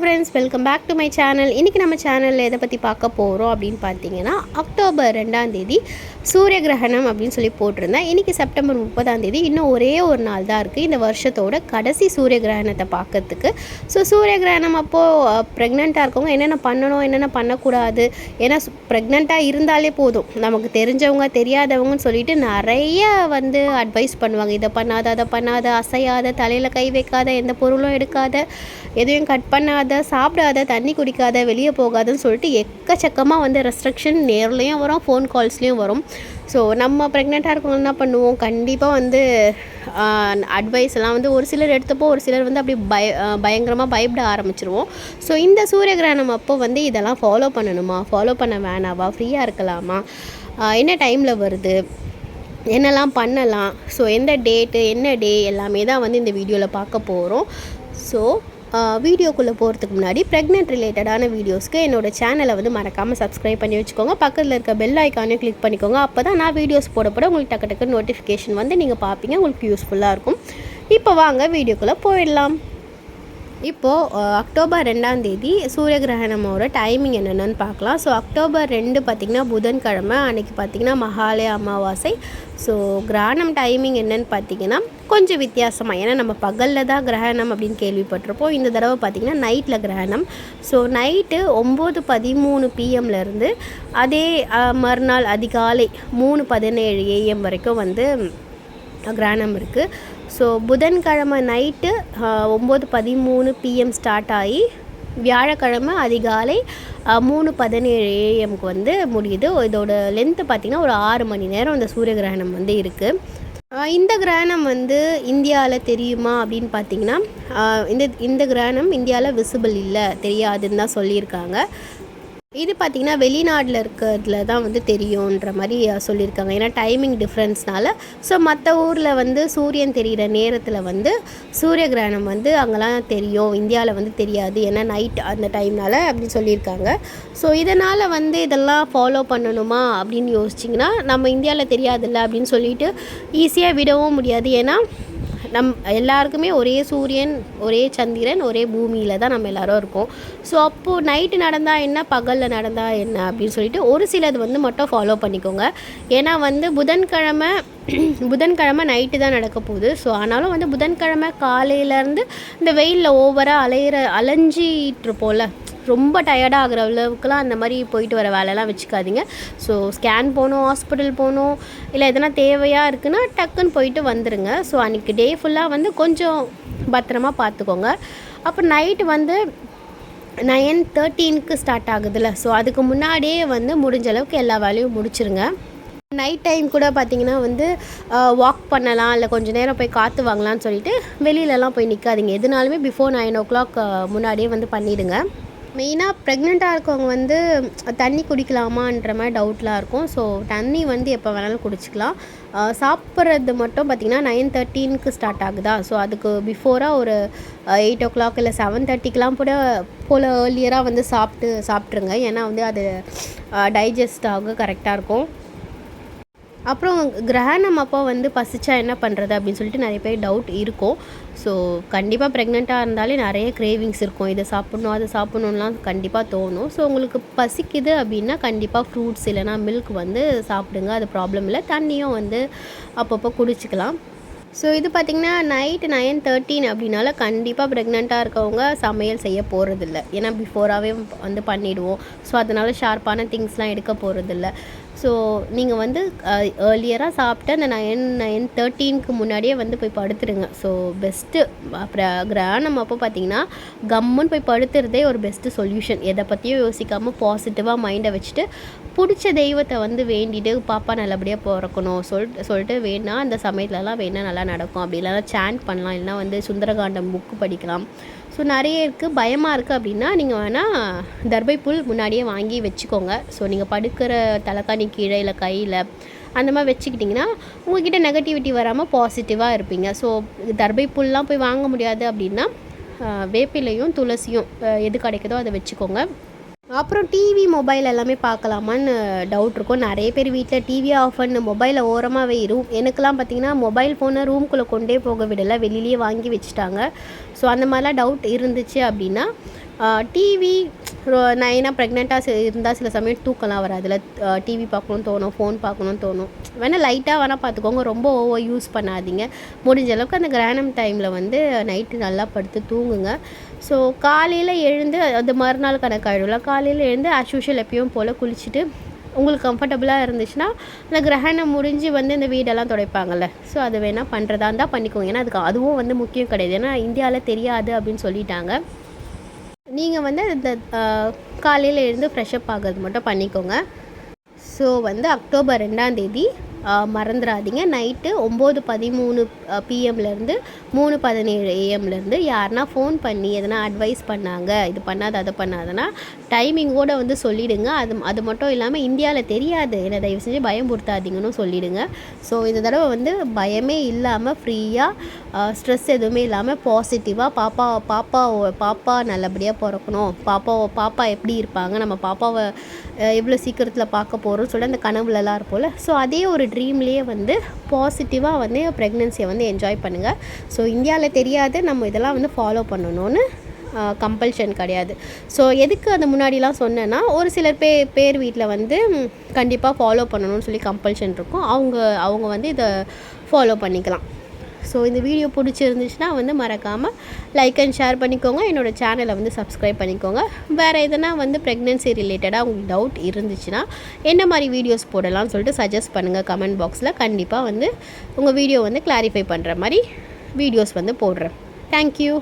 Friends, welcome back to my channel. இன்றைக்கி நம்ம சேனலில் எதை பற்றி பார்க்க போகிறோம் அப்படின்னு பார்த்தீங்கன்னா, அக்டோபர் 2ஆம் தேதி சூரிய கிரகணம் அப்படின்னு சொல்லி போட்டிருந்தேன். இன்றைக்கி செப்டம்பர் 30ஆம் தேதி, இன்னும் ஒரே ஒரு நாள் தான் இருக்குது இந்த வருஷத்தோட கடைசி சூரிய கிரகணத்தை பார்க்கறதுக்கு. ஸோ சூரிய கிரகணம் அப்போது ப்ரெக்னெண்ட்டாக இருக்கவங்க என்னென்ன பண்ணணும், என்னென்ன பண்ணக்கூடாது, ஏன்னா ப்ரெக்னெண்ட்டாக இருந்தாலே போதும், நமக்கு தெரிஞ்சவங்க தெரியாதவங்கன்னு சொல்லிட்டு நிறைய அட்வைஸ் பண்ணுவாங்க. இதை பண்ணாத, அதை பண்ணாத, அசையாத, தலையில் கை வைக்காத, எந்த பொருளும் எடுக்காத, எதையும் கட் பண்ணாத, சாப்பிடாத, தண்ணி குடிக்காத, வெளியே போகாதுன்னு சொல்லிட்டு எக்கச்சக்கமாக ரெஸ்ட்ரிக்ஷன் நேர்லேயும் வரும், ஃபோன் கால்ஸ்லேயும் வரும். ஸோ நம்ம ப்ரெக்னெண்ட்டாக இருக்கவங்க என்ன பண்ணுவோம், கண்டிப்பாக அட்வைஸ் எல்லாம் ஒரு சிலர் எடுத்தப்போ ஒரு சிலர் அப்படி பயங்கரமாக பயப்பட ஆரம்பிச்சிருவோம். ஸோ இந்த சூரிய கிரகணம் அப்போ இதெல்லாம் ஃபாலோ பண்ணணுமா, ஃபாலோ பண்ண வேணாவா, ஃப்ரீயாக இருக்கலாமா, என்ன டைமில் வருது, என்னெல்லாம் பண்ணலாம், ஸோ எந்த டேட்டு என்ன டே எல்லாமே தான் இந்த வீடியோவில் பார்க்க போகிறோம். ஸோ வீடியோக்குள்ளே போகிறதுக்கு முன்னாடி ப்ரெக்னென்ட் ரிலேட்டடான வீடியோஸ்க்கு என்னோடய சேனலை மறக்காமல் சப்ஸ்கிரைப் பண்ணி வச்சுக்கோங்க. பக்கத்தில் இருக்க பெல் ஐக்கானையும் கிளிக் பண்ணிக்கோங்க. அப்போ தான் நான் வீடியோஸ் போடப்பட உங்களுக்கு டக்கு டக்கு நோட்டிஃபிகேஷன் நீங்கள் பார்ப்பீங்க, உங்களுக்கு யூஸ்ஃபுல்லாக இருக்கும். இப்போ வாங்க வீடியோக்குள்ளே போயிடலாம். இப்போது அக்டோபர் 2ஆம் தேதி சூரிய கிரகணமோட டைமிங் என்னென்னு பார்க்கலாம். ஸோ அக்டோபர் 2 பார்த்திங்கன்னா புதன்கிழமை, அன்றைக்கி பார்த்திங்கன்னா மகாலய அமாவாசை. ஸோ கிரகணம் டைமிங் என்னென்னு பார்த்திங்கன்னா கொஞ்சம் வித்தியாசமாக, ஏன்னா நம்ம பகலில் தான் கிரகணம் அப்படின்னு கேள்விப்பட்டிருப்போம். இந்த தடவை பார்த்திங்கன்னா நைட்டில் கிரகணம். ஸோ நைட்டு 9:13 PM அதே மறுநாள் அதிகாலை 3:17 AM வரைக்கும் கிரகணம் இருக்குது. ஸோ புதன்கிழமை நைட்டு 9:13 PM ஸ்டார்ட் ஆகி வியாழக்கிழமை அதிகாலை 3:17 AM முடியுது. இதோட லென்த்து பார்த்திங்கன்னா ஒரு 6 மணி நேரம் இந்த சூரிய கிரகணம் இருக்குது. இந்த கிரகணம் இந்தியாவில் தெரியுமா அப்படின்னு பார்த்திங்கன்னா, இந்த கிரகணம் இந்தியாவில் விசிபிள் இல்லை, தெரியாதுன்னு தான் சொல்லியிருக்காங்க. இது பார்த்திங்கன்னா வெளிநாட்டில் இருக்கிறதுல தான் தெரியுன்ற மாதிரி சொல்லியிருக்காங்க. ஏன்னா டைமிங் டிஃப்ரென்ஸ்னால. ஸோ மற்ற ஊரில் சூரியன் தெரிகிற நேரத்தில் சூரிய கிரகணம் அங்கெல்லாம் தெரியும், இந்தியாவில் தெரியாது, ஏன்னா நைட் அந்த டைம்னால் அப்படின்னு சொல்லியிருக்காங்க. ஸோ இதனால் இதெல்லாம் ஃபாலோ பண்ணணுமா அப்படின்னு யோசிச்சிங்கன்னா, நம்ம இந்தியாவில் தெரியாதில்ல அப்படின்னு சொல்லிட்டு ஈஸியாக விடவும் முடியாது. ஏன்னா எல்லாருக்குமே ஒரே சூரியன், ஒரே சந்திரன், ஒரே பூமியில் தான் நம்ம எல்லோரும் இருக்கோம். ஸோ அப்போது நைட்டு நடந்தால் என்ன, பகலில் நடந்தால் என்ன அப்படின்னு சொல்லிட்டு ஒரு சிலது மட்டும் ஃபாலோ பண்ணிக்கோங்க. ஏன்னா புதன்கிழமை நைட்டு தான் நடக்க போகுது. ஸோ ஆனாலும் புதன்கிழமை காலையிலேருந்து இந்த வெயிலில் ஓவராக அலைஞ்சிட்ருப்போம்ல, ரொம்ப டயர்டாக ஆகிற அளவுக்குலாம் அந்த மாதிரி போயிட்டு வர வேலைலாம் வச்சுக்காதீங்க. ஸோ ஸ்கேன் போகணும், ஹாஸ்பிட்டல் போகணும், இல்லை எதனா தேவையாக இருக்குன்னா டக்குன்னு போயிட்டு வந்துடுங்க. ஸோ அன்றைக்கி டே ஃபுல்லாக கொஞ்சம் பத்திரமா பார்த்துக்கோங்க. அப்புறம் நைட்டு 9:13 ஸ்டார்ட் ஆகுதுல்ல, ஸோ அதுக்கு முன்னாடியே முடிஞ்ச அளவுக்கு எல்லா வேலையும் முடிச்சிருங்க. நைட் டைம் கூட பார்த்திங்கன்னா வாக் பண்ணலாம், இல்லை கொஞ்சம் நேரம் போய் காற்று வாங்கலான்னு சொல்லிட்டு வெளியிலலாம் போய் நிற்காதீங்க. எதுனாலுமே பிஃபோர் 9 o'clock முன்னாடியே பண்ணிவிடுங்க. மெயினாக ப்ரெக்னெண்ட்டாக இருக்கவங்க தண்ணி குடிக்கலாமான்ற மாதிரி டவுட்லாம் இருக்கும். ஸோ தண்ணி எப்போ வேணாலும் குடிச்சிக்கலாம். சாப்பிட்றது மட்டும் பார்த்திங்கன்னா 9:13 ஸ்டார்ட் ஆகுதா, ஸோ அதுக்கு பிஃபோராக ஒரு 8 o'clock இல்லை 7:30 போல் ஏர்லியராக சாப்பிட்ருங்க. ஏன்னா அது டைஜஸ்ட் ஆக கரெக்டாக இருக்கும். அப்புறம் கிரகணம் அப்போ பசிச்சா என்ன பண்ணுறது அப்படின்னு சொல்லிட்டு நிறைய பேர் டவுட் இருக்கும். ஸோ கண்டிப்பாக ப்ரெக்னெண்ட்டாக இருந்தாலே நிறைய கிரேவிங்ஸ் இருக்கும், இதை சாப்பிட்ணும் அதை சாப்பிட்ணுன்லாம் கண்டிப்பாக தோணும். ஸோ உங்களுக்கு பசிக்குது அப்படின்னா கண்டிப்பாக ஃப்ரூட்ஸ் இல்லைனா மில்க் சாப்பிடுங்க, அது ப்ராப்ளம் இல்லை. தண்ணியும் அப்பப்போ குடிச்சிக்கலாம். ஸோ இது பார்த்திங்கன்னா நைட்டு 9:13 அப்படின்னால கண்டிப்பாக ப்ரெக்னெண்ட்டாக இருக்கவங்க சமையல் செய்ய போகிறதில்ல. ஏன்னா பிஃபோராகவே பண்ணிவிடுவோம். ஸோ அதனால் ஷார்ப்பான திங்ஸ்லாம் எடுக்க போகிறதில்ல. ஸோ நீங்கள் ஏர்லியராக சாப்பிட்டு அந்த 9:13 முன்னாடியே போய் படுத்துடுங்க. ஸோ பெஸ்ட்டு கிரகணம் அப்போ பார்த்திங்கன்னா கம்முன்னு போய் படுத்துறதே ஒரு பெஸ்ட்டு சொல்யூஷன். எதை பற்றியும் யோசிக்காமல் பாசிட்டிவாக மைண்டை வச்சுட்டு பிடிச்ச தெய்வத்தை வேண்டிட்டு பாப்பா நல்லபடியாக பிறக்கணும் சொல்லிட்டு வேணா அந்த சமயத்துலலாம் வேணா நல்லா நடக்கும். அப்படி இல்லைனா சாண்ட் பண்ணலாம், இல்லைனா சுந்தரகாண்டம் புக்கு படிக்கலாம். ஸோ நிறைய இருக்குது. பயமாக இருக்குது அப்படின்னா நீங்கள் வேணால் தர்பைப்புல் முன்னாடியே வாங்கி வச்சுக்கோங்க. ஸோ நீங்கள் படுக்கிற தலைக்காணி கீழே இல்லை கையில் அந்த மாதிரி வச்சுக்கிட்டிங்கன்னா உங்கள்கிட்ட நெகட்டிவிட்டி வராமல் பாசிட்டிவாக இருப்பீங்க. ஸோ தர்பைப்புல்லாம் போய் வாங்க முடியாது அப்படின்னா வேப்பிலையும் துளசியும் எது கிடைக்குதோ அதை வச்சுக்கோங்க. அப்புறம் டிவி மொபைல் எல்லாமே பார்க்கலாமான்னு டவுட் இருக்கும். நிறைய பேர் வீட்டில் டிவியை ஆஃப் பண்ணு, மொபைலை ஓரமாகவே எனக்கெலாம் பார்த்திங்கன்னா மொபைல் ஃபோனை ரூம்குள்ளே கொண்டே போக விடலை, வெளியிலேயே வாங்கி வச்சுட்டாங்க. ஸோ அந்த மாதிரிலாம் டவுட் இருந்துச்சு அப்படின்னா டிவி நான் ஏன்னா ப்ரெக்னெண்ட்டாக இருந்தால் சில சமயம் தூக்கலாம் வராதுல, டிவி பார்க்கணுன்னு தோணும், ஃபோன் பார்க்கணுன்னு தோணும். வேணால் லைட்டாக வேணால் பார்த்துக்கோங்க, ரொம்ப ஓவர் யூஸ் பண்ணாதீங்க. முடிஞ்ச அளவுக்கு அந்த கிரகணம் டைமில் வந்து நைட்டு நல்லா படுத்து தூங்குங்க. ஸோ காலையில் எழுந்து அது மறுநாள் கணக்காயிடும்ல, காலையில் எழுந்து ஆஸ் யூஷுவல் எப்பயும் போல் குளிச்சுட்டு உங்களுக்கு கம்ஃபர்டபுளாக இருந்துச்சுன்னா அந்த கிரகணம் முடிஞ்சு வந்து இந்த வீடெல்லாம் துடைப்பாங்கள்ல, ஸோ அது வேணால் பண்ணுறதா இருந்தால் பண்ணிக்கோங்க. ஏன்னா அதுவும் வந்து முக்கியம் கிடையாது, ஏன்னா இந்தியாவில் தெரியாது அப்படின்னு சொல்லிட்டாங்க. நீங்கள் வந்து இந்த காலையில் எழுந்து ஃப்ரெஷ்அப் ஆகிறது மட்டும் பண்ணிக்கோங்க. ஸோ வந்து அக்டோபர் 2ஆம் தேதி மறந்துடாதீங்க, நைட்டு 9:13 பிஎம்லேருந்து 3:17 ஏஎம்லேருந்து யாருன்னா ஃபோன் பண்ணி எதனா அட்வைஸ் பண்ணாங்க, இது பண்ணாத அதை பண்ணாதன்னா டைமிங்கோடு வந்து சொல்லிவிடுங்க. அது மட்டும் இல்லாமல் இந்தியாவில் தெரியாது, என்னை தயவு செஞ்சு பயம்படுத்தாதீங்கன்னு சொல்லிவிடுங்க. ஸோ இந்த தடவை வந்து பயமே இல்லாமல் ஃப்ரீயாக ஸ்ட்ரெஸ் எதுவுமே இல்லாமல் பாசிட்டிவாக பாப்பா நல்லபடியாக பிறக்கணும், பாப்பா எப்படி இருப்பாங்க, நம்ம பாப்பாவை எவ்வளோ சீக்கிரத்தில் பார்க்க போகிறோம்னு சொல்லி அந்த கனவுலலாம் இருப்போம்ல, ஸோ அதே ஒரு ட்ரீம்லேயே வந்து பாசிட்டிவாக வந்து ப்ரெக்னென்சியை வந்து என்ஜாய் பண்ணுங்கள். ஸோ இந்தியாவில் தெரியாது, நம்ம இதெல்லாம் வந்து ஃபாலோ பண்ணணும்னு கம்பல்ஷன் கிடையாது. ஸோ எதுக்கு அது முன்னாடிலாம் சொன்னேன்னா, ஒரு சிலர் பேர் வீட்டில் வந்து கண்டிப்பாக ஃபாலோ பண்ணணும்னு சொல்லி கம்பல்ஷன் இருக்கும், அவங்க வந்து இதை ஃபாலோ பண்ணிக்கலாம். ஸோ இந்த வீடியோ பிடிச்சிருந்துச்சுன்னா வந்து மறக்காமல் லைக் அண்ட் ஷேர் பண்ணிக்கோங்க, என்னோடய சேனலை வந்து சப்ஸ்கிரைப் பண்ணிக்கோங்க. வேறு எதனா வந்து ப்ரெக்னென்சி ரிலேட்டடாக உங்களுக்கு டவுட் இருந்துச்சுன்னா என்ன மாதிரி வீடியோஸ் போடலாம்னு சொல்லிட்டு சஜஸ்ட் பண்ணுங்கள் கமெண்ட் பாக்ஸில். கண்டிப்பாக வந்து உங்கள் வீடியோ வந்து கிளாரிஃபை பண்ணுற மாதிரி வீடியோஸ் வந்து போடுறேன். தேங்க்யூ.